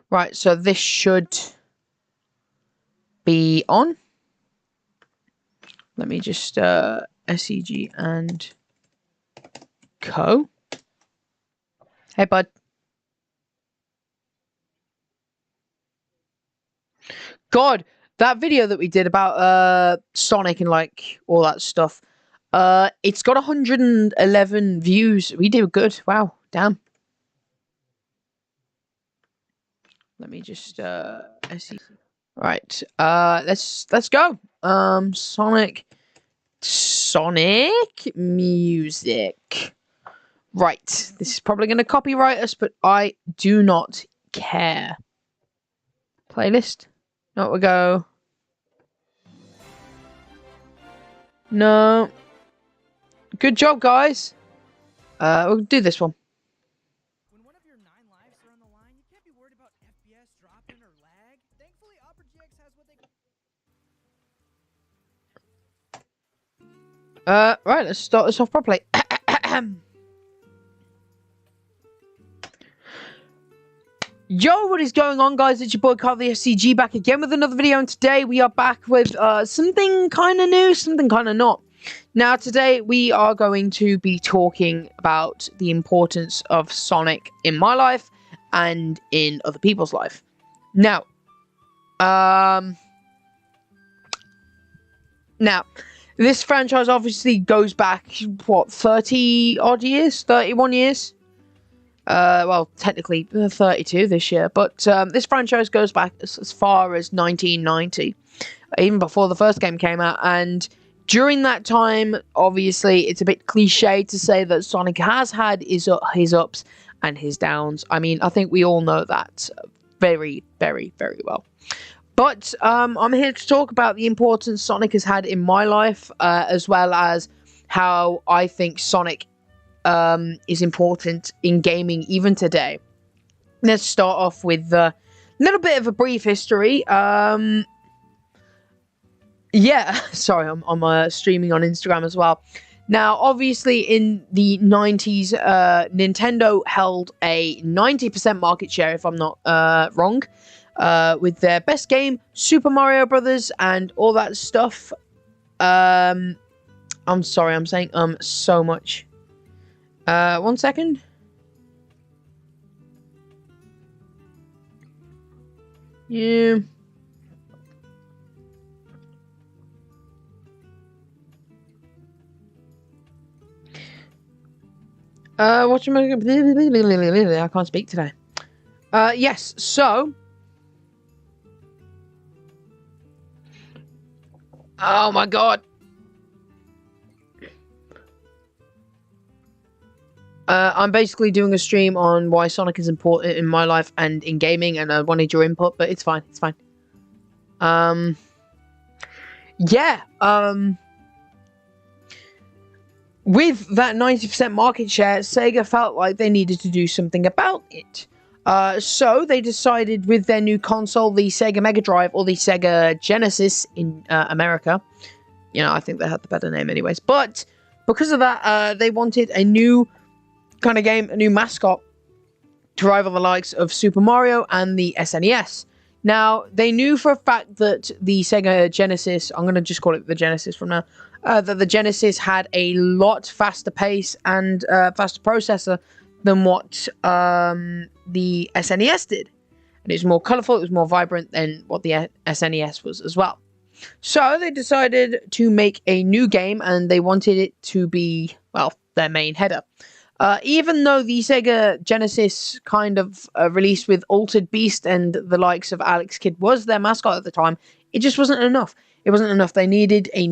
Right, so this should be on. Let me just SCG and co. Hey, bud. God, that video that we did about Sonic and like all that stuff. It's got 111 views. We did good. Wow, damn. Let me just SCG. Right. Let's go. Sonic music. Right. This is probably going to copyright us, but I do not care. Playlist. Out we go. No. Good job, guys. We'll do this one. When one of your 9 lives are on the line, you can't be worried about FPS dropping or lag. Thankfully, Opera GX has what they... Right, let's start this off properly. Yo, what is going on, guys? It's your boy Carl the SCG back again with another video, and today we are back with something kind of new, something kind of not. Now, today we are going to be talking about the importance of Sonic in my life and in other people's life. Now, this franchise obviously goes back, what, 30 odd years? 31 years? Well, technically 32 this year, but this franchise goes back as far as 1990, even before the first game came out, and during that time, obviously, it's a bit cliche to say that Sonic has had his ups and his downs. I mean, I think we all know that very, very, very well. But I'm here to talk about the importance Sonic has had in my life, as well as how I think Sonic is important in gaming even today. Let's start off with a little bit of a brief history. Yeah, sorry, I'm streaming on Instagram as well. Now, obviously, in the 90s, Nintendo held a 90% market share, if I'm not wrong, with their best game, Super Mario Brothers, and all that stuff. I'm sorry, I'm saying so much. 1 second. Yeah. What am I can't speak today. Yes, so. Oh my god. I'm basically doing a stream on why Sonic is important in my life and in gaming, and I wanted your input, but it's fine, it's fine. Yeah, with that 90% market share, Sega felt like they needed to do something about it. So they decided with their new console, the Sega Mega Drive, or the Sega Genesis in America. You know, I think they had the better name anyways. But because of that, they wanted a new kind of game, a new mascot to rival the likes of Super Mario and the SNES. Now, they knew for a fact that the Sega Genesis, I'm going to just call it the Genesis from now, that the Genesis had a lot faster pace and faster processor than what the SNES did. And it was more colourful, it was more vibrant than what the SNES was as well. So they decided to make a new game, and they wanted it to be, well, their main header. Even though the Sega Genesis kind of released with Altered Beast and the likes of Alex Kidd was their mascot at the time, it just wasn't enough. It wasn't enough. They needed a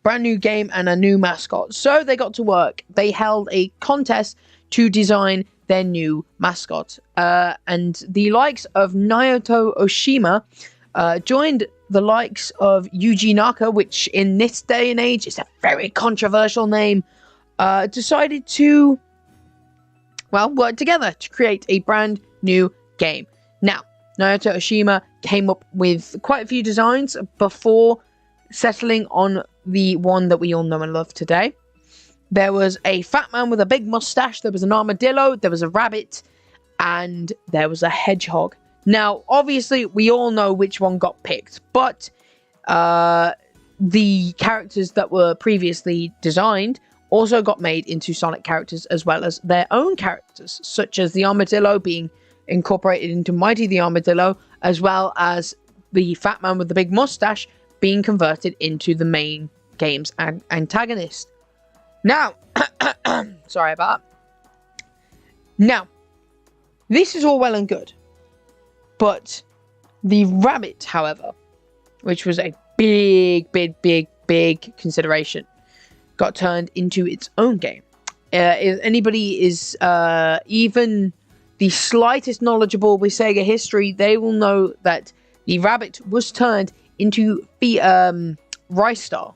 brand new game and a new mascot. So they got to work. They held a contest to design their new mascot. And the likes of Naoto Oshima joined the likes of Yuji Naka, which in this day and age is a very controversial name, decided to, well, work together to create a brand new game. Now, Naoto Oshima came up with quite a few designs before settling on the one that we all know and love today. There was a fat man with a big mustache, there was an armadillo, there was a rabbit, and there was a hedgehog. Now, obviously, we all know which one got picked, but the characters that were previously designed also got made into Sonic characters, as well as their own characters, such as the Armadillo being incorporated into Mighty the Armadillo, as well as the Fat Man with the big mustache being converted into the main game's antagonist. Now, sorry about that. Now, this is all well and good, but the rabbit, however, which was a big consideration, got turned into its own game. If anybody is even the slightest knowledgeable with Sega history, they will know that the rabbit was turned into the Rice Star,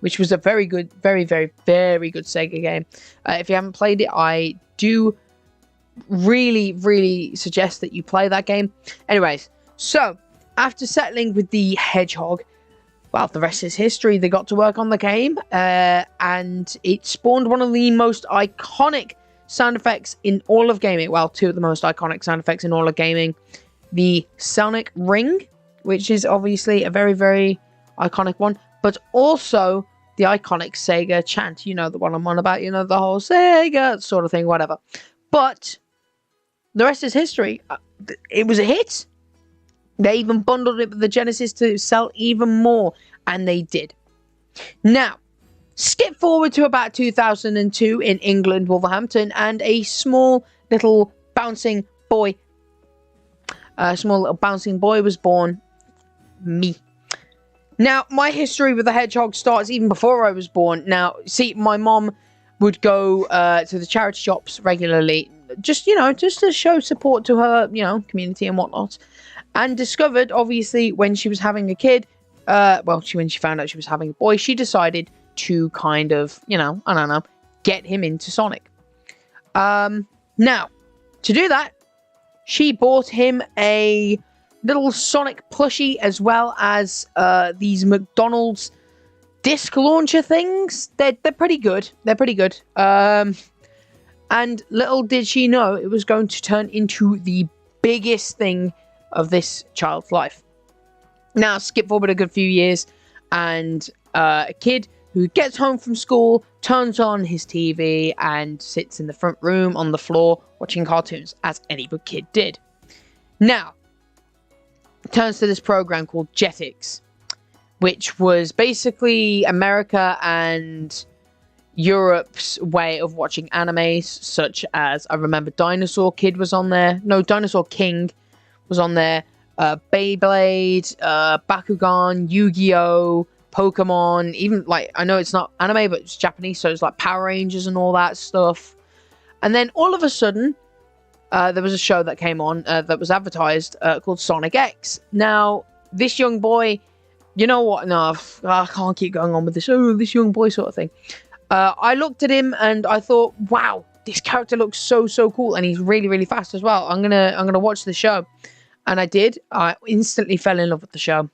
which was a very good Sega game. If you haven't played it, I do really suggest that you play that game. Anyways, so after settling with the Hedgehog, well, the rest is history. They got to work on the game, and it spawned one of the most iconic sound effects in all of gaming. Well, two of the most iconic sound effects in all of gaming. The Sonic Ring, which is obviously a very iconic one, but also the iconic Sega chant. You know the one I'm on about, you know, the whole Sega sort of thing, whatever. But the rest is history. It was a hit. They even bundled it with the Genesis to sell even more, and they did. Now, skip forward to about 2002 in England, Wolverhampton, and a small little bouncing boy was born. Me. Now, my history with the Hedgehog starts even before I was born. Now, see, my mom would go to the charity shops regularly, just to show support to her, community and whatnot. And discovered, obviously, when she was having a kid, when she found out she was having a boy, she decided to kind of, get him into Sonic. Now, to do that, she bought him a little Sonic plushie, as well as these McDonald's disc launcher things. They're pretty good. And little did she know it was going to turn into the biggest thing of this child's life. Now, skip forward a good few years, and a kid who gets home from school, turns on his TV, and sits in the front room on the floor watching cartoons, as any good kid did. Now, turns to this program called Jetix, which was basically America and Europe's way of watching animes, such as, I remember Dinosaur Kid was on there. No, Dinosaur King was on there. Beyblade, Bakugan, Yu-Gi-Oh!, Pokemon, even, I know it's not anime, but it's Japanese, so it's like Power Rangers and all that stuff. And then all of a sudden, there was a show that came on that was advertised called Sonic X. Now, this young boy, you know what? No, I can't keep going on with this. Oh, this young boy sort of thing. I looked at him and I thought, wow, this character looks so cool, and he's really fast as well. I'm gonna watch the show, and I did. I instantly fell in love with the show.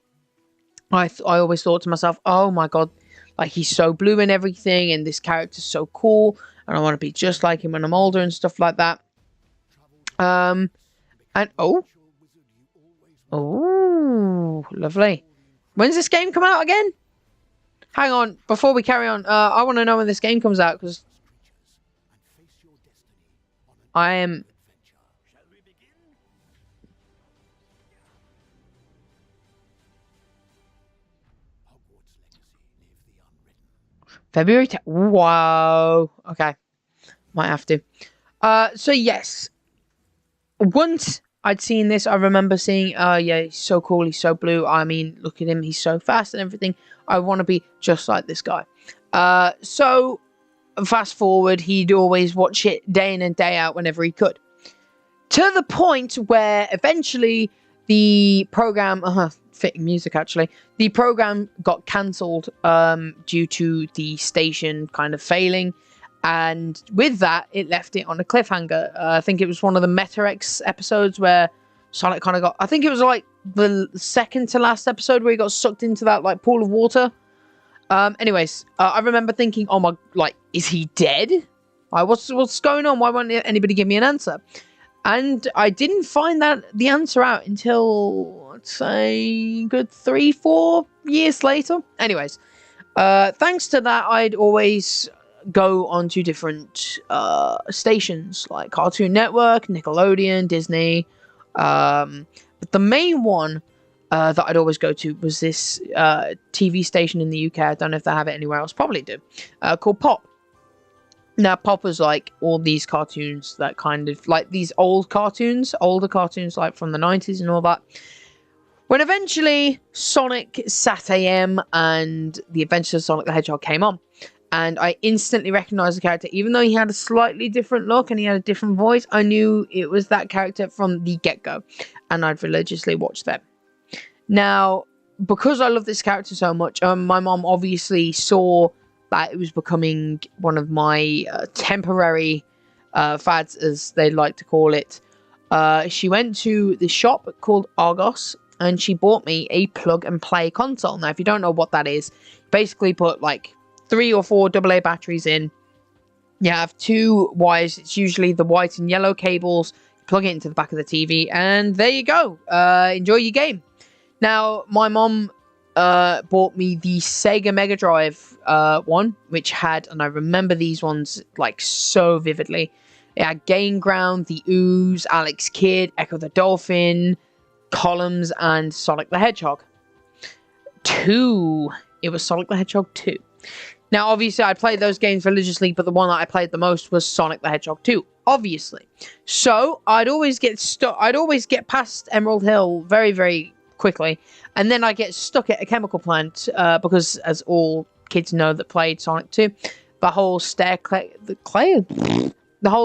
I always thought to myself, oh my god, he's so blue and everything, and this character's so cool, and I want to be just like him when I'm older and stuff like that. And oh, lovely. When's this game come out again? Hang on, before we carry on, I want to know when this game comes out, because I am... February 10th. Wow. Okay. Might have to. So yes. Once I'd seen this, I remember seeing, yeah, he's so cool, he's so blue. I mean, look at him, he's so fast and everything. I want to be just like this guy. So, fast forward, he'd always watch it day in and day out whenever he could. To the point where eventually the program, fitting music actually, the program got cancelled due to the station kind of failing. And with that, it left it on a cliffhanger. I think it was one of the Meta X episodes where Sonic kind of got... I think it was the second to last episode where he got sucked into that pool of water. Anyways, I remember thinking, oh my... is he dead? What's going on? Why won't anybody give me an answer? And I didn't find the answer out until, I'd say, good 3-4 years later. Anyways, thanks to that, I'd always go onto different stations like Cartoon Network, Nickelodeon, Disney. But the main one that I'd always go to was this TV station in the UK. I don't know if they have it anywhere else. Probably do. Called Pop. Now, Pop was like all these cartoons that kind of like these older cartoons like from the 90s and all that. When eventually Sonic Sat AM and The Adventures of Sonic the Hedgehog came on, and I instantly recognized the character, even though he had a slightly different look and he had a different voice. I knew it was that character from the get-go, and I'd religiously watch them. Now, because I love this character so much, my mom obviously saw that it was becoming one of my temporary fads, as they like to call it. She went to the shop called Argos, and she bought me a plug-and-play console. Now, if you don't know what that is, basically put like 3 or 4 AA batteries in. You have 2 wires. It's usually the white and yellow cables. Plug it into the back of the TV, and there you go. Enjoy your game. Now, my mom bought me the Sega Mega Drive one, which had, and I remember these ones like so vividly. It had Game Ground, The Ooze, Alex Kidd, Echo the Dolphin, Columns, and Sonic the Hedgehog 2. It was Sonic the Hedgehog 2. Now, obviously, I played those games religiously, but the one that I played the most was Sonic the Hedgehog 2, obviously. So, I'd always get past Emerald Hill very, very quickly, and then I get stuck at a chemical plant, because, as all kids know that played Sonic 2, the whole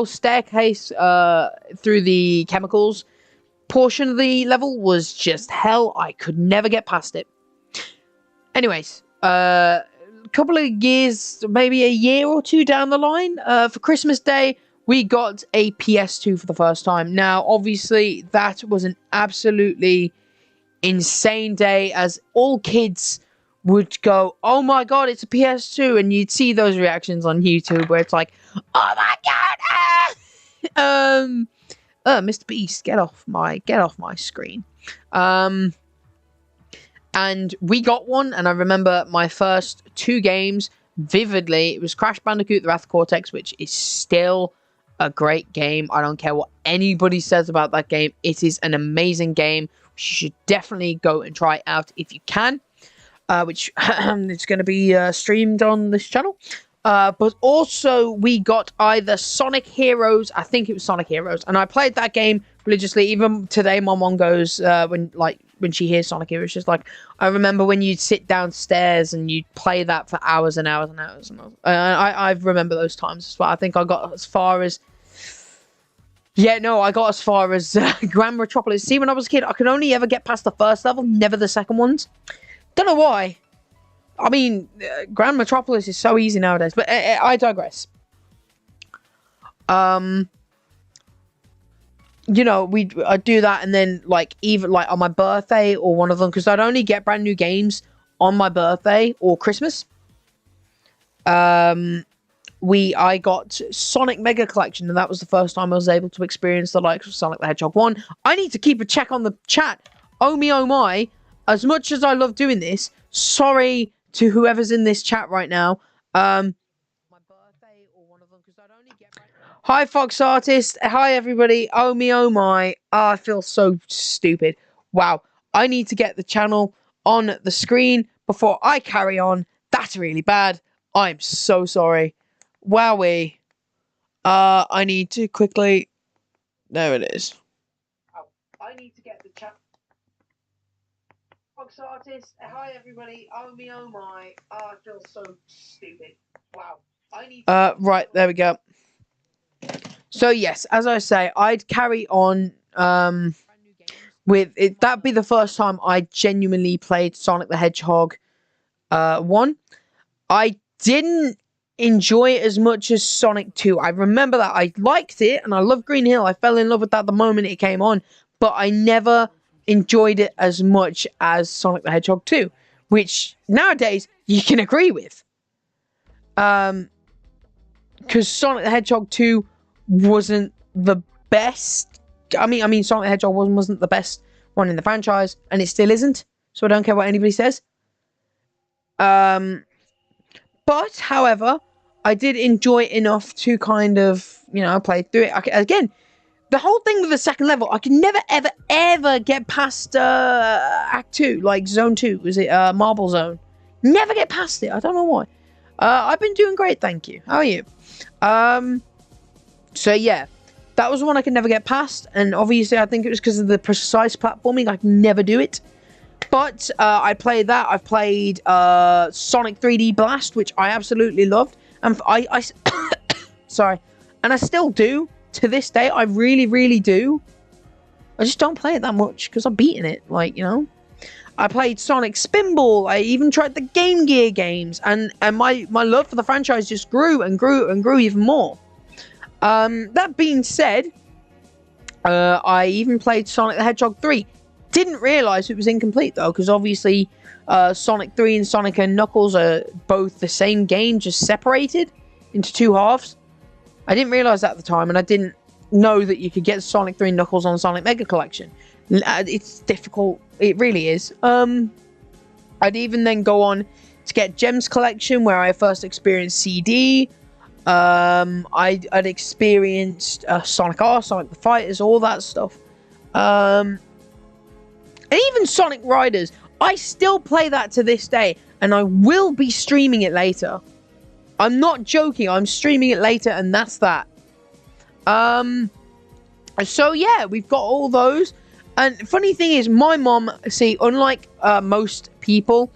staircase through the chemicals portion of the level was just hell. I could never get past it. Anyways, couple of years, maybe a year or 2 down the line, for Christmas Day, we got a PS2 for the first time. Now, obviously, that was an absolutely insane day, as all kids would go, "Oh my god, it's a PS2," and you'd see those reactions on YouTube where it's like, "Oh my god!" Mr. Beast, get off my screen. And we got one, and I remember my first 2 games vividly. It was Crash Bandicoot: The Wrath of Cortex, which is still a great game. I don't care what anybody says about that game. It is an amazing game. You should definitely go and try it out if you can. Which it's going to be streamed on this channel. But also, we got either Sonic Heroes. I think it was Sonic Heroes. And I played that game religiously. Even today, my mom goes, when she hears Sonic Heroes, she's like, I remember when you'd sit downstairs and you'd play that for hours and hours and hours. And I remember those times as well. I think I got as far as... Yeah, no, I got as far as Grand Metropolis. See, when I was a kid, I could only ever get past the first level, never the second ones. Don't know why. I mean, Grand Metropolis is so easy nowadays, but I digress. You know, I'd do that, and then, like, even, like, on my birthday or one of them, because I'd only get brand new games on my birthday or Christmas. I got Sonic Mega Collection, and that was the first time I was able to experience the likes of Sonic the Hedgehog 1. I need to keep a check on the chat. Oh me, oh my. As much as I love doing this, sorry to whoever's in this chat right now. My birthday or one of them, because I'd only get... Hi, Fox Artist. Hi, everybody. Oh me, oh my. Oh, I feel so stupid. Wow. I need to get the channel on the screen before I carry on. That's really bad. I'm so sorry. Wowee. I need to quickly... There it is. Oh, I need to get the chat... Fox Artist. Hi, everybody. Oh me, oh my. Oh, I feel so stupid. Wow. I need to... Right, there we go. So, yes, as I say, I'd carry on, with it. That'd be the first time I genuinely played Sonic the Hedgehog, 1. I didn't enjoy it as much as Sonic 2. I remember that I liked it, and I love Green Hill. I fell in love with that the moment it came on, but I never enjoyed it as much as Sonic the Hedgehog 2, which nowadays you can agree with. Because Sonic the Hedgehog 2 wasn't the best I mean, Sonic the Hedgehog wasn't the best one in the franchise, and it still isn't. So I don't care what anybody says. But, however, I did enjoy it enough to kind of, play through it. Again, the whole thing with the second level, I can never, ever, ever get past Act 2, like Zone 2. Was it Marble Zone? Never get past it. I don't know why. I've been doing great, thank you. How are you? So, yeah. That was the one I could never get past. And obviously, I think it was because of the precise platforming. I can never do it. But I played that. I've played Sonic 3D Blast, which I absolutely loved. And sorry. And I still do. To this day, I really, really do. I just don't play it that much because I've beaten it. Like, I played Sonic Spinball. I even tried the Game Gear games. And my love for the franchise just grew and grew and grew even more. That being said, I even played Sonic the Hedgehog 3. Didn't realise it was incomplete, though, because obviously Sonic 3 and Sonic and Knuckles are both the same game, just separated into two halves. I didn't realise that at the time, and I didn't know that you could get Sonic 3 and Knuckles on Sonic Mega Collection. It's difficult. It really is. I'd even then go on to get Gems Collection, where I first experienced CD. I'd experienced Sonic R, Sonic the Fighters, all that stuff. And even Sonic Riders. I still play that to this day, and I will be streaming it later. I'm not joking, I'm streaming it later, and that's that. So yeah, we've got all those. And funny thing is, my mom, see, unlike most people,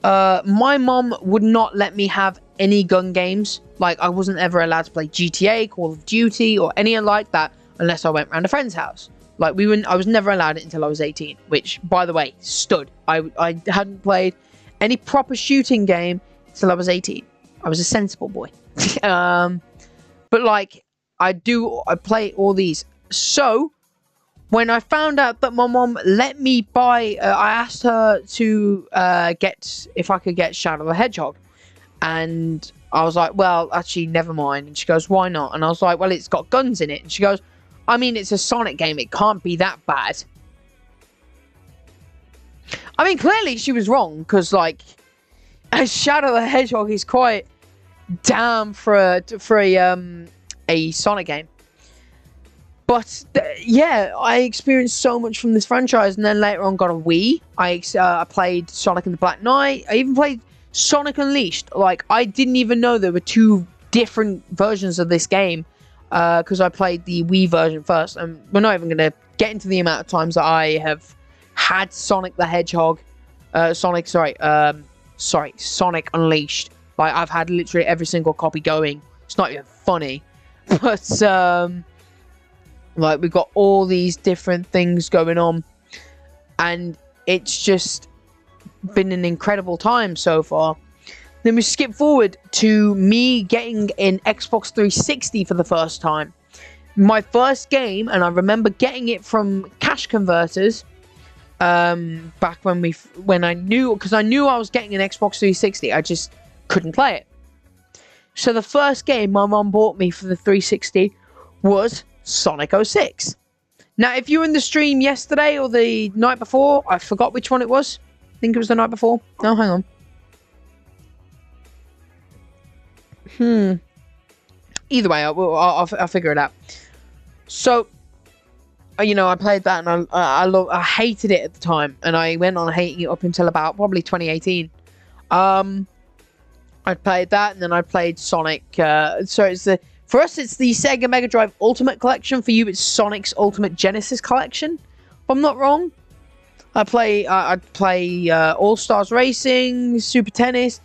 my mom would not let me have any gun games. Like, I wasn't ever allowed to play GTA, Call of Duty, or any like that, unless I went round a friend's house. Like, I was never allowed it until I was 18, which, by the way, stood. I hadn't played any proper shooting game until I was 18. I was a sensible boy. But, like, I play all these. So, when I found out that my mom let me buy, I asked her to if I could get Shadow the Hedgehog. And I was like, well, actually, never mind. And she goes, why not? And I was like, well, it's got guns in it. And she goes, I mean, it's a Sonic game. It can't be that bad. I mean, clearly she was wrong. Because, like, Shadow the Hedgehog is quite damn for a Sonic game. But, yeah, I experienced so much from this franchise. And then later on got a Wii. I played Sonic and the Black Knight. I even played Sonic Unleashed. Like, I didn't even know there were two different versions of this game. Because I played the Wii version first. And we're not even going to get into the amount of times that I have had Sonic the Hedgehog. Sonic Unleashed. Like, I've had literally every single copy going. It's not even funny. But, like, we've got all these different things going on. And it's just been an incredible time so far. Then we skip forward to me getting an Xbox 360 for the first time. My first game, and I remember getting it from cash converters. Back when I knew, because I knew I was getting an Xbox 360, I just couldn't play it. So the first game my mom bought me for the 360 was Sonic 06. Now, if you were in the stream yesterday or the night before, I forgot which one it was. I think it was the night before. No, hang on. Either way, I'll figure it out. So, I played that and I hated it at the time, and I went on hating it up until about probably 2018. I played that, and then I played Sonic. For us, it's the Sega Mega Drive Ultimate Collection. For you, it's Sonic's Ultimate Genesis Collection. If I'm not wrong, I'd play All Stars Racing, Super Tennis,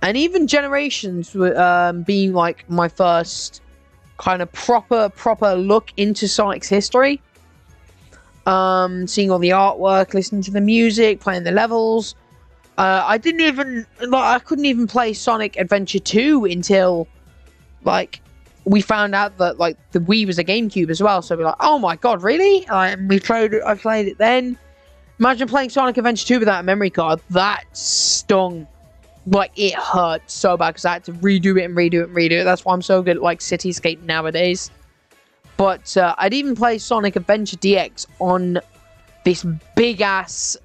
and even Generations being like my first kind of proper look into Sonic's history. Seeing all the artwork, listening to the music, playing the levels. I couldn't even play Sonic Adventure 2 until we found out that the Wii was a GameCube as well. So we're like, oh my god, really? I played it then. Imagine playing Sonic Adventure 2 without a memory card. That stung. It hurt so bad because I had to redo it. That's why I'm so good at Cityscape nowadays. But I'd even play Sonic Adventure DX on this big-ass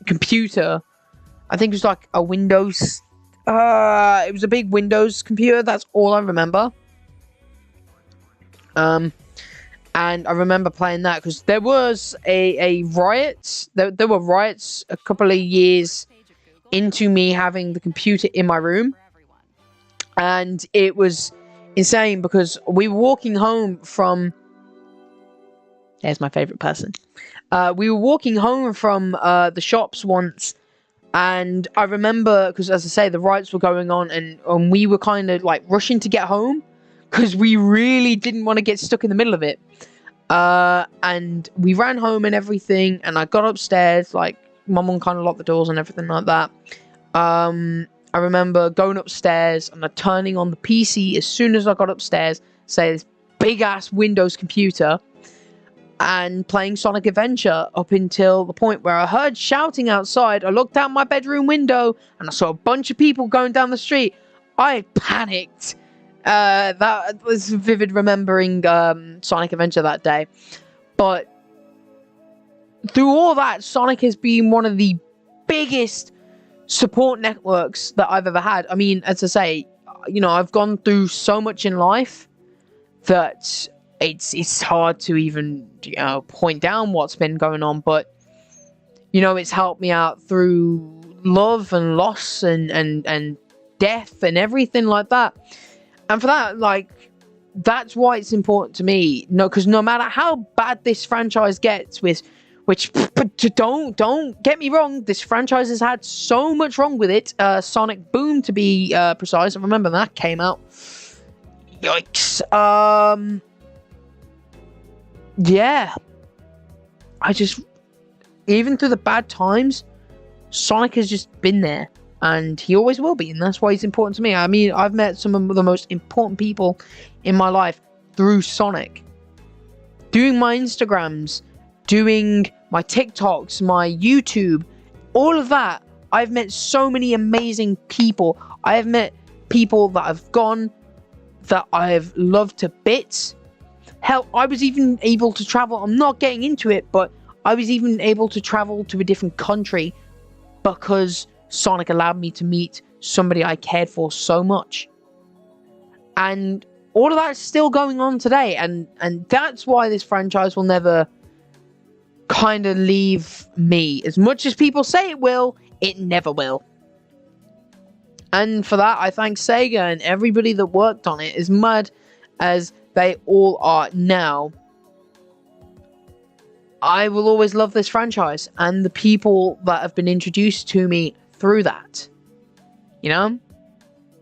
computer. I think it was like a Windows... it was a big Windows computer. That's all I remember. And I remember playing that because there was a riot. There were riots a couple of years into me having the computer in my room. And it was insane because we were walking home from... There's my favorite person. We were walking home from the shops once, and I remember, because as I say, the riots were going on, and we were kind of like rushing to get home because we really didn't want to get stuck in the middle of it. And we ran home and everything, and I got upstairs, like my mum kind of locked the doors and everything like that. I remember going upstairs and turning on the PC as soon as I got upstairs, say this big ass Windows computer, and playing Sonic Adventure up until the point where I heard shouting outside. I looked out my bedroom window and I saw a bunch of people going down the street. I panicked. That was vivid remembering Sonic Adventure that day. But through all that, Sonic has been one of the biggest support networks that I've ever had. I mean, as I say, you know, I've gone through so much in life that it's hard to even, you know, point down what's been going on, but you know, it's helped me out through love and loss and death and everything like that. And for that, like, that's why it's important to me. No, because no matter how bad this franchise gets, which don't get me wrong, this franchise has had so much wrong with it. Sonic Boom, to be precise. I remember that came out. Yikes. Yeah. Even through the bad times, Sonic has just been there. And he always will be. And that's why he's important to me. I mean, I've met some of the most important people in my life through Sonic. Doing my Instagrams, doing my TikToks, my YouTube, all of that. I've met so many amazing people. I have met people that have gone, that I've loved to bits. Hell, I was even able to travel. I'm not getting into it, but I was even able to travel to a different country because Sonic allowed me to meet somebody I cared for so much. And all of that's still going on today. And that's why this franchise will never kind of leave me. As much as people say it will, it never will. And for that, I thank Sega and everybody that worked on it, as mad as they all are now. I will always love this franchise and the people that have been introduced to me through that. You know?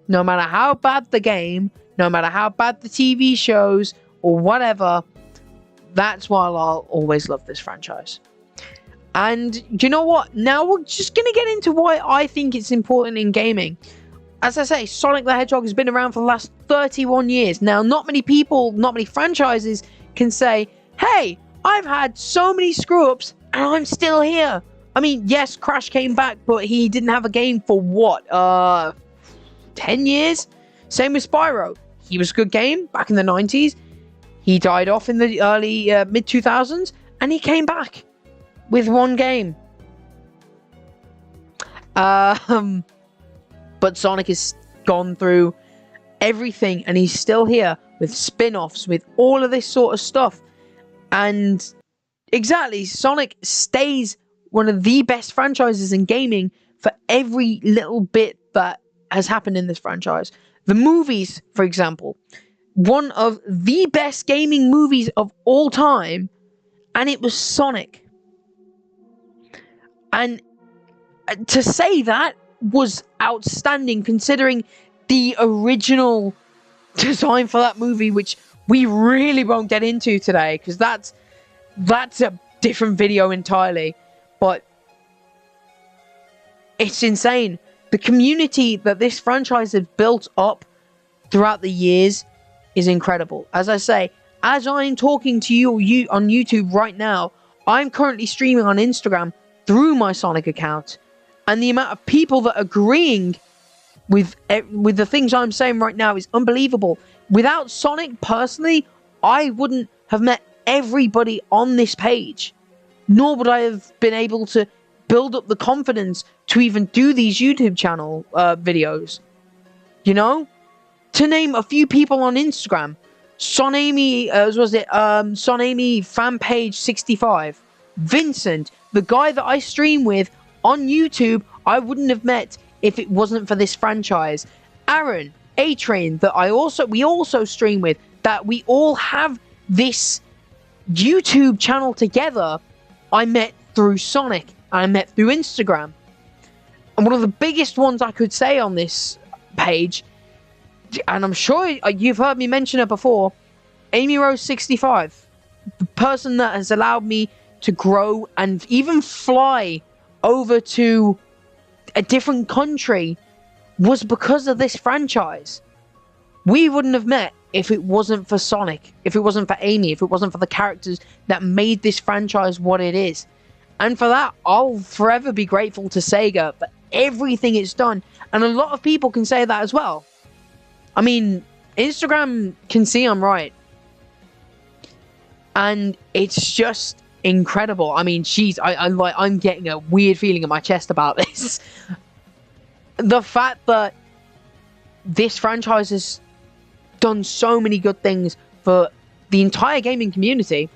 No matter how bad the game, no matter how bad the TV shows, or whatever, that's why I'll always love this franchise. And you know what? Now we're just going to get into why I think it's important in gaming. As I say, Sonic the Hedgehog has been around for the last 31 years. Now, not many people, not many franchises can say, hey, I've had so many screw-ups and I'm still here. I mean, yes, Crash came back, but he didn't have a game for what? 10 years? Same with Spyro. He was a good game back in the 90s. He died off in the early, mid-2000s, and he came back with one game. But Sonic has gone through everything, and he's still here with spin-offs, with all of this sort of stuff. And exactly, Sonic stays one of the best franchises in gaming for every little bit that has happened in this franchise. The movies, for example, one of the best gaming movies of all time, and it was Sonic. And to say that was outstanding, considering the original design for that movie, which we really won't get into today, because that's a different video entirely. But it's insane. The community that this franchise has built up throughout the years is incredible. As I say, as I'm talking to you on YouTube right now, I'm currently streaming on Instagram through my Sonic account. And the amount of people that are agreeing with the things I'm saying right now is unbelievable. Without Sonic, personally, I wouldn't have met everybody on this page, nor would I have been able to build up the confidence to even do these YouTube channel videos. You know? To name a few people on Instagram, Sonamy, Sonamy fan page 65, Vincent, the guy that I stream with on YouTube, I wouldn't have met if it wasn't for this franchise. Aaron, A-Train, that we also stream with, that we all have this YouTube channel together, I met through Sonic, and I met through Instagram. And one of the biggest ones I could say on this page, and I'm sure you've heard me mention her before, Amy Rose 65, the person that has allowed me to grow and even fly over to a different country was because of this franchise. We wouldn't have met if it wasn't for Sonic, if it wasn't for Amy, if it wasn't for the characters that made this franchise what it is. And for that, I'll forever be grateful to Sega for everything it's done. And a lot of people can say that as well. I mean, Instagram can see I'm right. And it's just incredible. I mean, I'm getting a weird feeling in my chest about this. The fact that this franchise has done so many good things for the entire gaming community,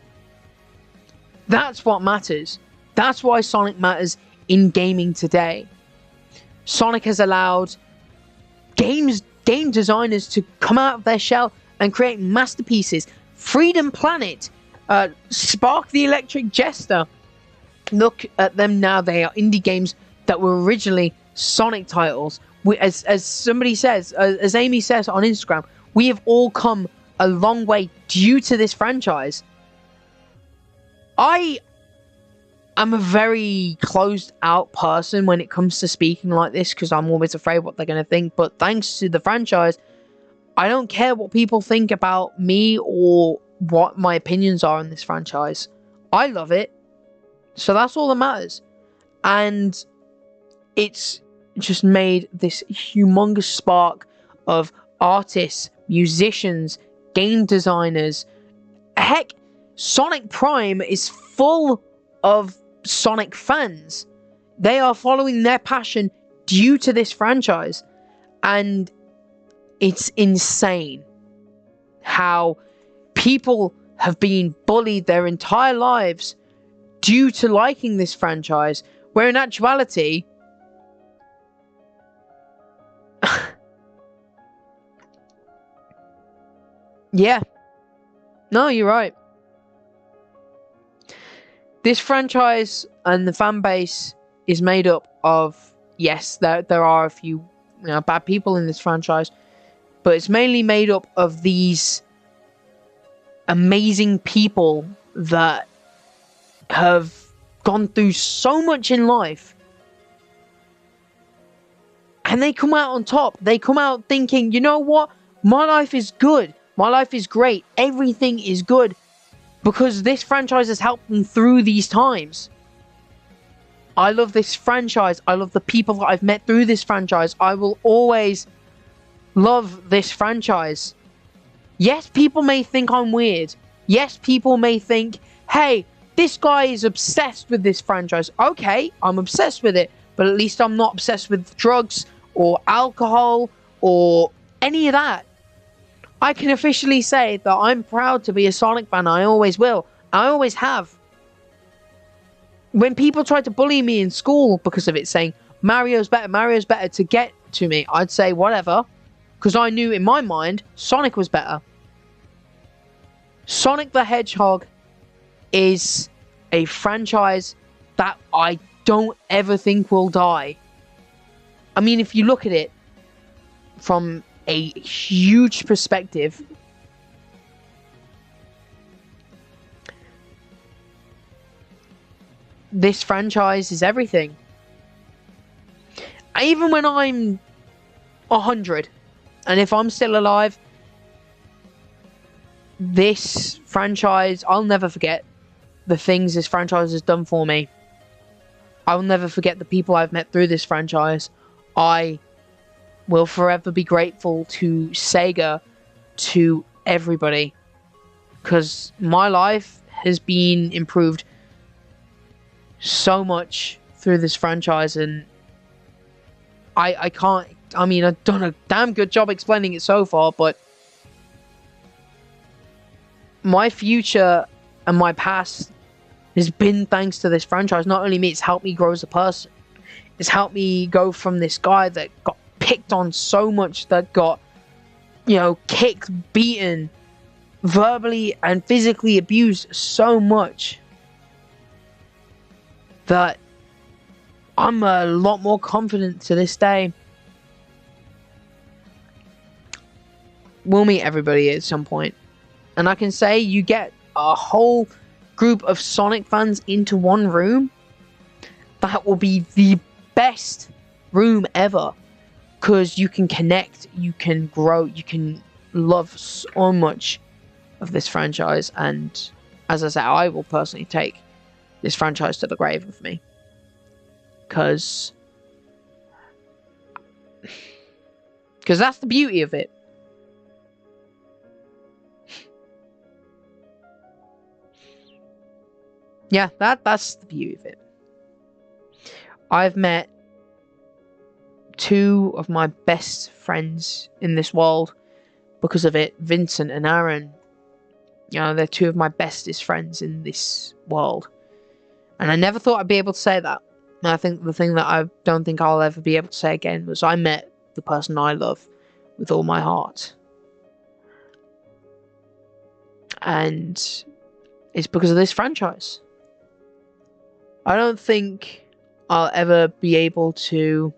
that's what matters. That's why Sonic matters in gaming today. Sonic has allowed game designers to come out of their shell and create masterpieces. Freedom Planet, Spark the Electric Jester. Look at them now. They are indie games that were originally Sonic titles. As somebody says, as Amy says on Instagram, we have all come a long way due to this franchise. I am a very closed out person when it comes to speaking like this, because I'm always afraid what they're going to think. But thanks to the franchise, I don't care what people think about me or what my opinions are in this franchise. I love it. So that's all that matters. And it's just made this humongous spark of artists, musicians, game designers. Heck, Sonic Prime is full of Sonic fans. They are following their passion due to this franchise. And it's insane how people have been bullied their entire lives due to liking this franchise, where in actuality, yeah, no, you're right. This franchise and the fan base is made up of, yes, there are a few bad people in this franchise, but it's mainly made up of these amazing people that have gone through so much in life, and they come out on top. They come out thinking, you know what? My life is good. My life is great. Everything is good because this franchise has helped them through these times. I love this franchise. I love the people that I've met through this franchise. I will always love this franchise. Yes, people may think I'm weird. Yes, people may think, hey, this guy is obsessed with this franchise. Okay, I'm obsessed with it, but at least I'm not obsessed with drugs or alcohol or any of that. I can officially say that I'm proud to be a Sonic fan. I always will. I always have. When people tried to bully me in school because of it, saying Mario's better to get to me, I'd say whatever, because I knew in my mind Sonic was better. Sonic the Hedgehog is a franchise that I don't ever think will die. I mean, if you look at it from a huge perspective, this franchise is everything. Even when I'm 100, and if I'm still alive, this franchise, I'll never forget the things this franchise has done for me. I will never forget the people I've met through this franchise. I will forever be grateful to Sega, to everybody. because my life has been improved so much through this franchise, and I can't, I mean, I've done a damn good job explaining it so far, but my future and my past has been thanks to this franchise. Not only me, it's helped me grow as a person. It's helped me go from this guy that got picked on so much, that got, you know, kicked, beaten, verbally and physically abused so much, that I'm a lot more confident to this day. We'll meet everybody at some point. And I can say, you get a whole group of Sonic fans into one room, that will be the best room ever. Because you can connect, you can grow, you can love so much of this franchise. And as I say, I will personally take this franchise to the grave with me. Because that's the beauty of it. Yeah, that's the beauty of it. I've met two of my best friends in this world because of it, Vincent and Aaron. You know, they're two of my bestest friends in this world. And I never thought I'd be able to say that. And I think the thing that I don't think I'll ever be able to say again was I met the person I love with all my heart. And it's because of this franchise. I don't think I'll ever be able to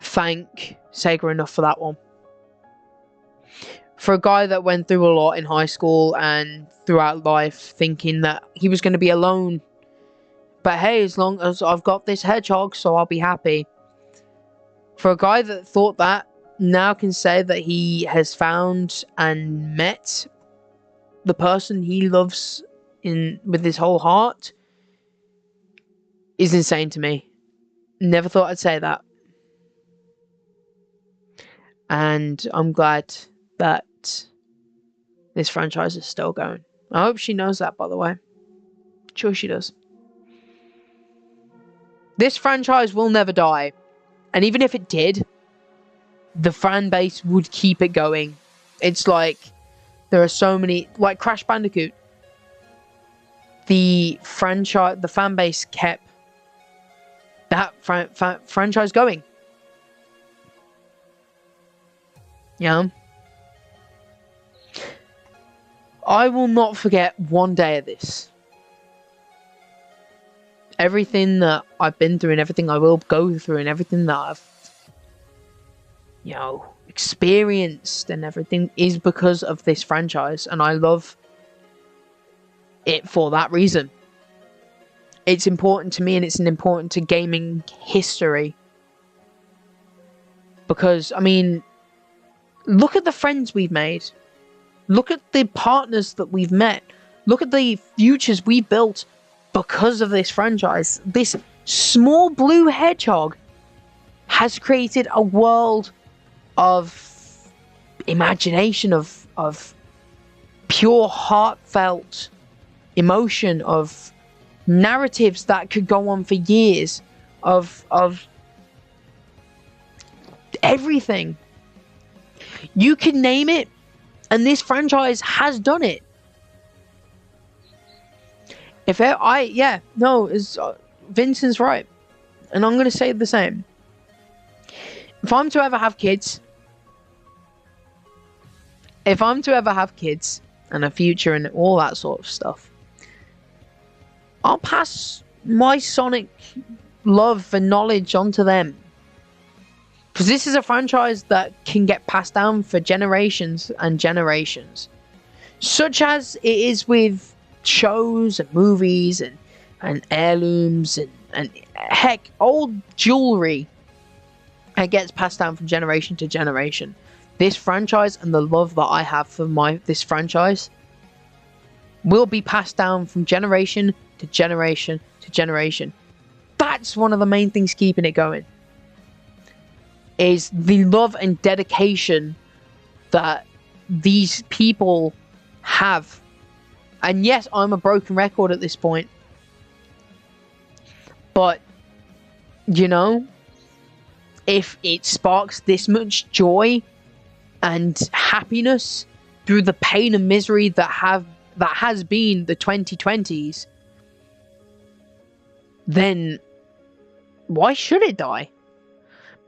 thank Sega enough for that one. For a guy that went through a lot in high school and throughout life, thinking that he was going to be alone. But hey, as long as I've got this Hedgehog, so I'll be happy. For a guy that thought that, now can say that he has found and met the person he loves with his whole heart, is insane to me. Never thought I'd say that. And I'm glad that this franchise is still going. I hope she knows that, by the way. Sure she does. This franchise will never die. And even if it did, the fan base would keep it going. It's like, there are so many, like Crash Bandicoot. The franchise, the fan base kept that franchise going. You know? I will not forget one day of this. Everything that I've been through and everything I will go through and everything that I've, you know, experienced and everything is because of this franchise. And I love it for that reason. It's important to me, and it's important to gaming history. Because, I mean, look at the friends we've made. Look at the partners that we've met. Look at the futures we built because of this franchise. This small blue hedgehog has created a world of imagination, of pure heartfelt emotion, of narratives that could go on for years, of everything. You can name it, and this franchise has done it. Vincent's right, and I'm going to say the same. If I'm to ever have kids, and a future and all that sort of stuff, I'll pass my Sonic love and knowledge onto them. Because this is a franchise that can get passed down for generations and generations. Such as it is with shows and movies and heirlooms and heck, old jewelry. It gets passed down from generation to generation. This franchise and the love that I have for this franchise will be passed down from generation to generation to generation. That's one of the main things keeping it going. Is the love and dedication that these people have. And yes, I'm a broken record at this point. But, you know, if it sparks this much joy and happiness through the pain and misery that has been the 2020s, then why should it die?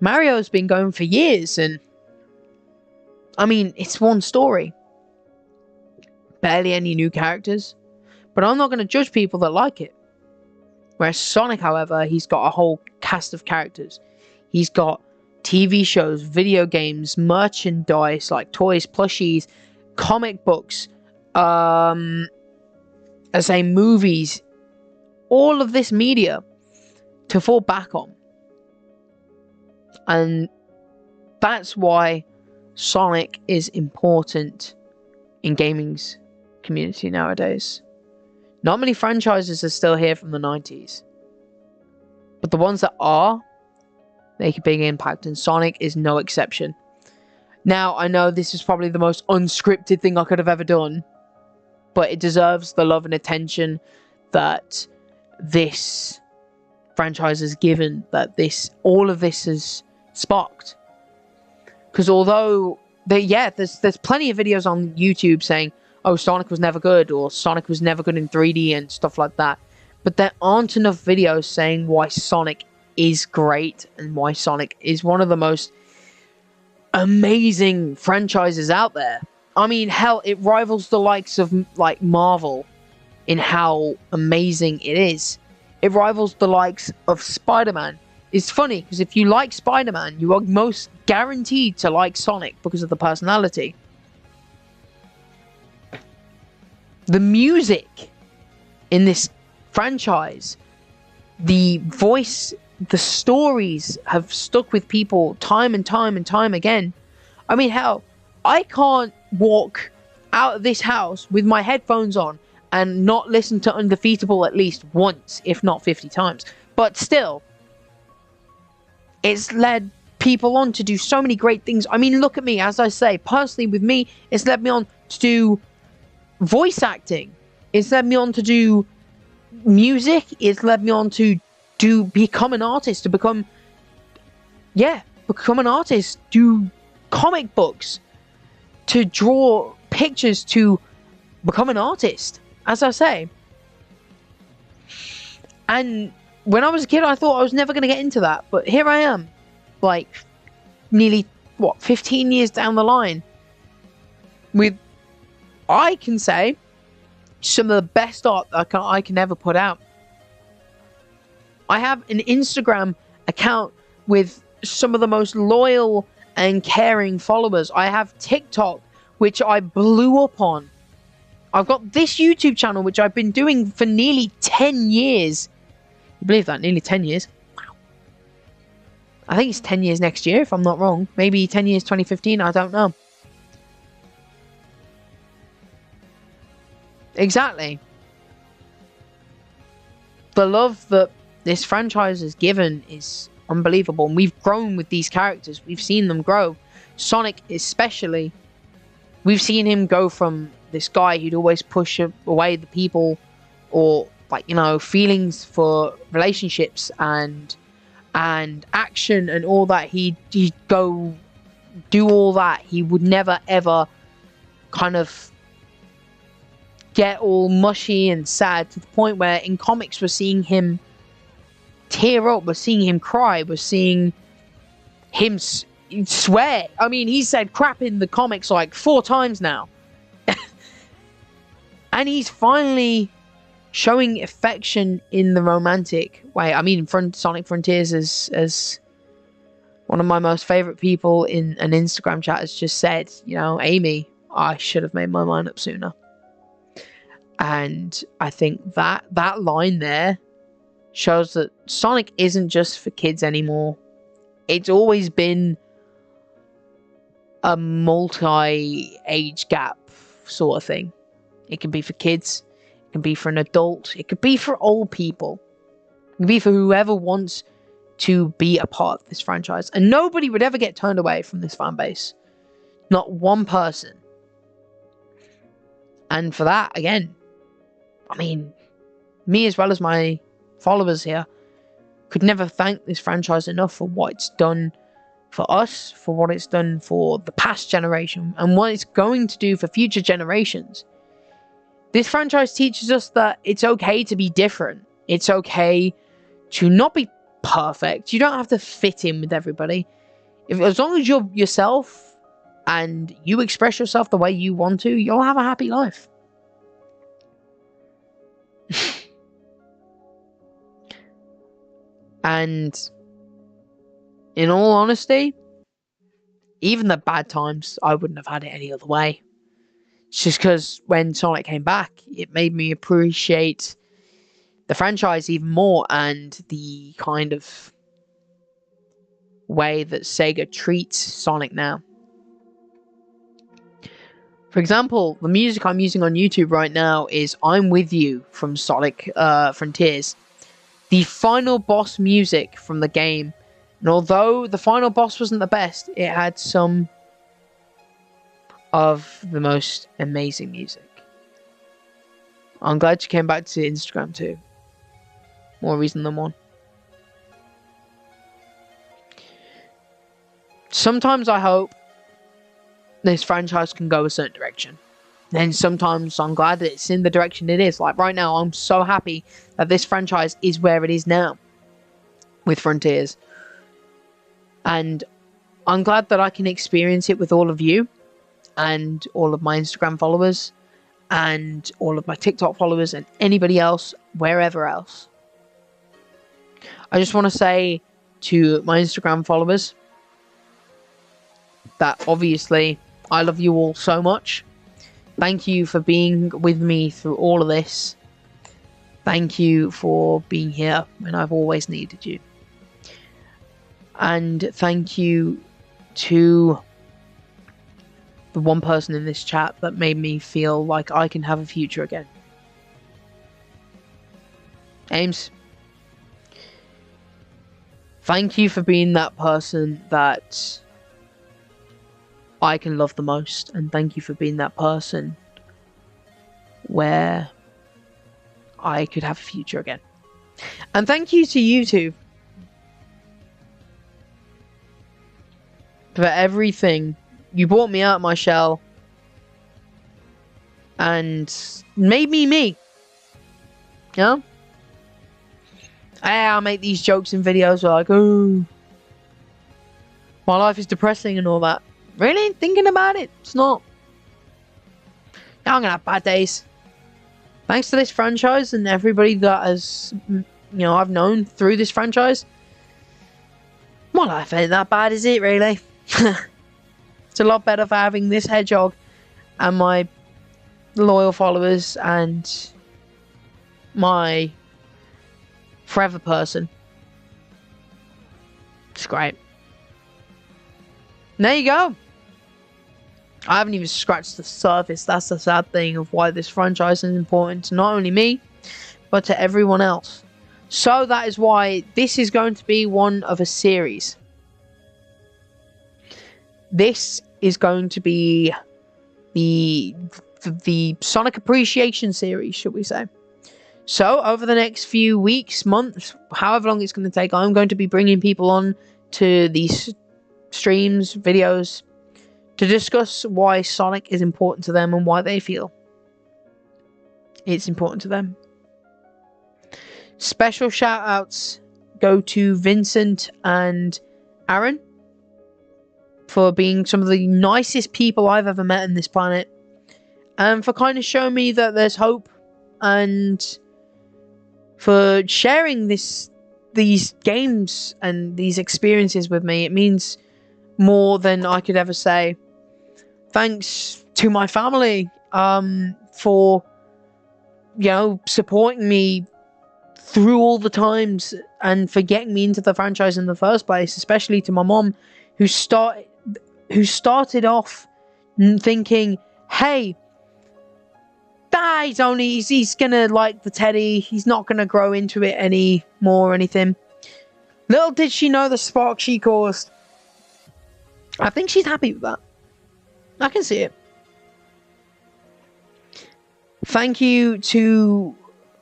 Mario's been going for years, and I mean, it's one story. Barely any new characters, but I'm not going to judge people that like it. Whereas Sonic, however, he's got a whole cast of characters. He's got TV shows, video games, merchandise like toys, plushies, comic books, movies, all of this media to fall back on. And that's why Sonic is important in gaming's community nowadays. Not many franchises are still here from the 90s. But the ones that are, make a big impact, and Sonic is no exception. Now, I know this is probably the most unscripted thing I could have ever done, but it deserves the love and attention that this franchise has given, that all of this has sparked. Because although, there's plenty of videos on YouTube saying, oh, Sonic was never good, or Sonic was never good in 3D and stuff like that. But there aren't enough videos saying why Sonic is great and why Sonic is one of the most amazing franchises out there. I mean, hell, it rivals the likes of, like, Marvel in how amazing it is. It rivals the likes of Spider-Man. It's funny, because if you like Spider-Man, you are most guaranteed to like Sonic because of the personality. The music in this franchise, the voice, the stories have stuck with people time and time and time again. I mean, hell, I can't walk out of this house with my headphones on and not listen to Undefeatable at least once, if not 50 times. But still, it's led people on to do so many great things. I mean, look at me, as I say, personally with me, it's led me on to do voice acting. It's led me on to do music. It's led me on to become an artist, to become an artist, do comic books, to draw pictures, to become an artist, as I say. And when I was a kid, I thought I was never going to get into that, but here I am, like, nearly, 15 years down the line, with, I can say, some of the best art that I can ever put out. I have an Instagram account with some of the most loyal and caring followers. I have TikTok, which I blew up on. I've got this YouTube channel, which I've been doing for nearly 10 years. You believe that? Nearly 10 years. Wow. I think it's 10 years next year, if I'm not wrong. Maybe 10 years 2015, I don't know. Exactly. The love that this franchise has given is unbelievable. And we've grown with these characters. We've seen them grow. Sonic especially. We've seen him go from this guy who'd always push away the people, or, like, you know, feelings for relationships and action and all that. He'd go do all that. He would never ever kind of get all mushy and sad, to the point where in comics we're seeing him tear up, we're seeing him cry, we're seeing him swear. I mean, he said crap in the comics like 4 times now. And he's finally showing affection in the romantic way. I mean, Sonic Frontiers, as one of my most favorite people in an Instagram chat has just said, you know, Amy, I should have made my mind up sooner. And I think that line there shows that Sonic isn't just for kids anymore. It's always been a multi-age gap sort of thing. It can be for kids, it can be for an adult, it could be for old people. It can be for whoever wants to be a part of this franchise. And nobody would ever get turned away from this fan base. Not one person. And for that, again, I mean, me as well as my followers here could never thank this franchise enough for what it's done for us, for what it's done for the past generation, and what it's going to do for future generations. This franchise teaches us that it's okay to be different. It's okay to not be perfect. You don't have to fit in with everybody. As long as you're yourself and you express yourself the way you want to, you'll have a happy life. And in all honesty, even the bad times, I wouldn't have had it any other way. It's just because when Sonic came back, it made me appreciate the franchise even more, and the kind of way that Sega treats Sonic now. For example, the music I'm using on YouTube right now is I'm With You from Sonic Frontiers. The final boss music from the game. And although the final boss wasn't the best, it had some of the most amazing music. I'm glad you came back to Instagram too. More reason than one. Sometimes I hope this franchise can go a certain direction. And sometimes I'm glad that it's in the direction it is. Like right now, I'm so happy that this franchise is where it is now with Frontiers. And I'm glad that I can experience it with all of you and all of my Instagram followers and all of my TikTok followers and anybody else, wherever else. I just want to say to my Instagram followers that obviously I love you all so much. Thank you for being with me through all of this. Thank you for being here when I've always needed you. And thank you to the one person in this chat that made me feel like I can have a future again. Ames, thank you for being that person that I can love the most, and thank you for being that person where I could have a future again. And thank you to YouTube for everything. You brought me out of my shell and made me me. You know? I'll make these jokes in videos where like, oh, my life is depressing and all that. Really? Thinking about it? It's not. Yeah, I'm gonna have bad days. Thanks to this franchise and everybody that has, I've known through this franchise, my life ain't that bad, is it, really? It's a lot better for having this Hedgehog and my loyal followers and my forever person. It's great. And there you go. I haven't even scratched the surface. That's the sad thing of why this franchise is important to not only me, but to everyone else. So that is why this is going to be one of a series. This is going to be the Sonic Appreciation series, should we say. So over the next few weeks, months, however long it's going to take, I'm going to be bringing people on to these streams, videos, to discuss why Sonic is important to them and why they feel it's important to them. Special shout outs go to Vincent and Aaron for being some of the nicest people I've ever met on this planet, and for kind of showing me that there's hope, and for sharing these games and these experiences with me. It means more than I could ever say. Thanks to my family for supporting me through all the times and for getting me into the franchise in the first place, especially to my mom, who started off thinking, hey, he's gonna like the teddy, he's not gonna grow into it anymore or anything. Little did she know the spark she caused. I think she's happy with that. I can see it. Thank you to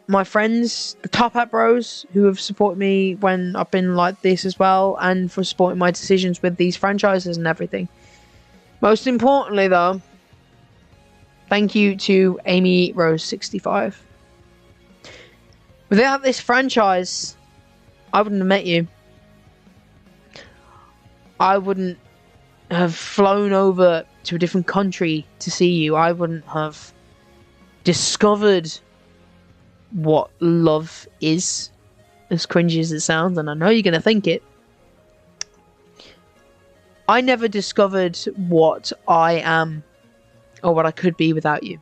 my friends, the Top Hat Bros, who have supported me when I've been like this as well, and for supporting my decisions with these franchises and everything. Most importantly, though, thank you to Amy Rose 65. Without this franchise, I wouldn't have met you. I wouldn't have flown over to a different country to see you. I wouldn't have discovered what love is, as cringy as it sounds, and I know you're going to think it. I never discovered what I am or what I could be without you.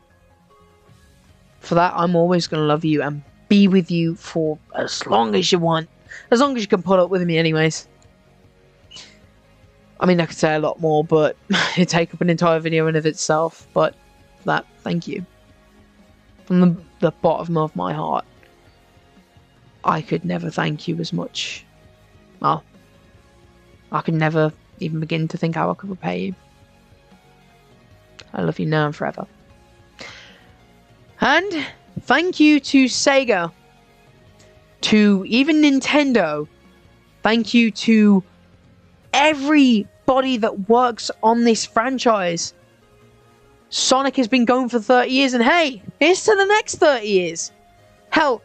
For that, I'm always going to love you and be with you for as long as you want. As long as you can put up with me anyways. I mean, I could say a lot more, but it'd take up an entire video in of itself. But for that, thank you. From the bottom of my heart. I could never thank you as much. Well, I could never even begin to think how I could repay you. I love you now and forever. And thank you to Sega. To even Nintendo. Thank you to everybody that works on this franchise. Sonic has been going for 30 years, and hey, here's to the next 30 years. Hell,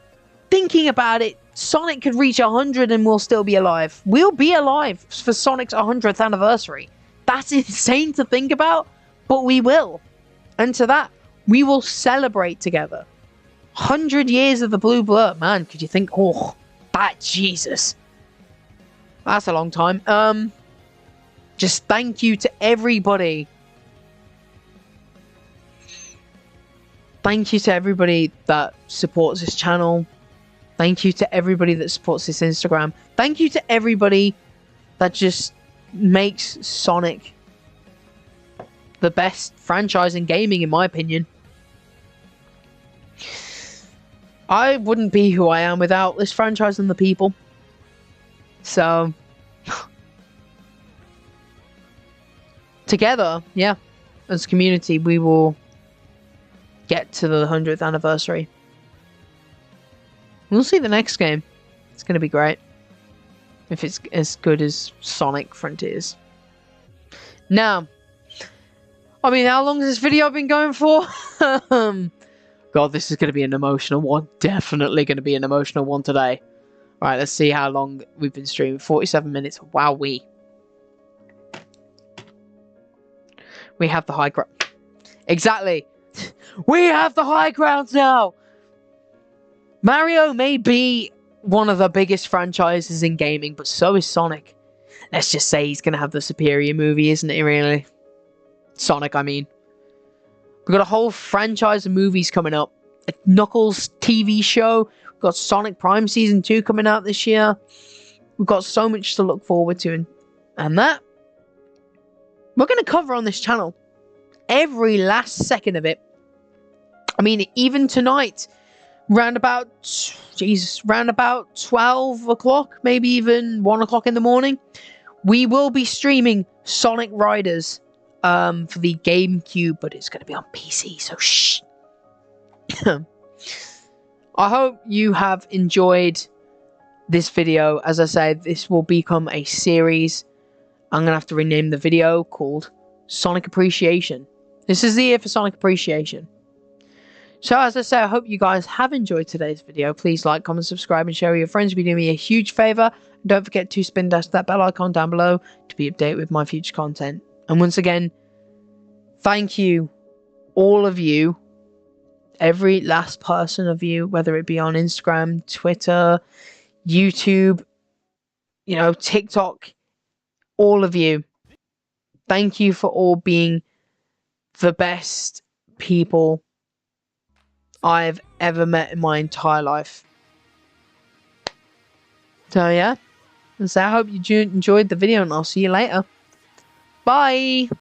thinking about it, Sonic could reach 100 and we'll still be alive. We'll be alive for Sonic's 100th anniversary. That's insane to think about, but we will. And to that, we will celebrate together. 100 years of the Blue Blur. Man, could you think, oh, that Jesus. That's a long time. Just thank you to everybody. Thank you to everybody that supports this channel. Thank you to everybody that supports this Instagram. Thank you to everybody that just makes Sonic the best franchise in gaming, in my opinion. I wouldn't be who I am without this franchise and the people. So, together, yeah, as a community, we will get to the 100th anniversary. We'll see the next game. It's going to be great. If it's as good as Sonic Frontiers. Now, I mean, how long has this video been going for? God, this is going to be an emotional one. Definitely going to be an emotional one today. Alright, let's see how long we've been streaming. 47 minutes. Wowee. We have the high ground. Exactly. We have the high ground now. Mario may be one of the biggest franchises in gaming, but so is Sonic. Let's just say he's going to have the superior movie, isn't he, really? Sonic, I mean. We've got a whole franchise of movies coming up. A Knuckles TV show. We've got Sonic Prime Season 2 coming out this year. We've got so much to look forward to. And that, we're going to cover on this channel. Every last second of it. I mean, even tonight, round about 12 o'clock, maybe even 1 o'clock in the morning, we will be streaming Sonic Riders for the GameCube, but it's going to be on PC, so shh. I hope you have enjoyed this video. As I said, this will become a series. I'm going to have to rename the video called Sonic Appreciation. This is the year for Sonic Appreciation. So as I say, I hope you guys have enjoyed today's video. Please like, comment, subscribe, and share with your friends. You'll be doing me a huge favor. And don't forget to spin dash that bell icon down below to be updated with my future content. And once again, thank you, all of you, every last person of you, whether it be on Instagram, Twitter, YouTube, you know, TikTok, all of you. Thank you for all being the best people I've ever met in my entire life. So yeah, so I hope you enjoyed the video, and I'll see you later. Bye!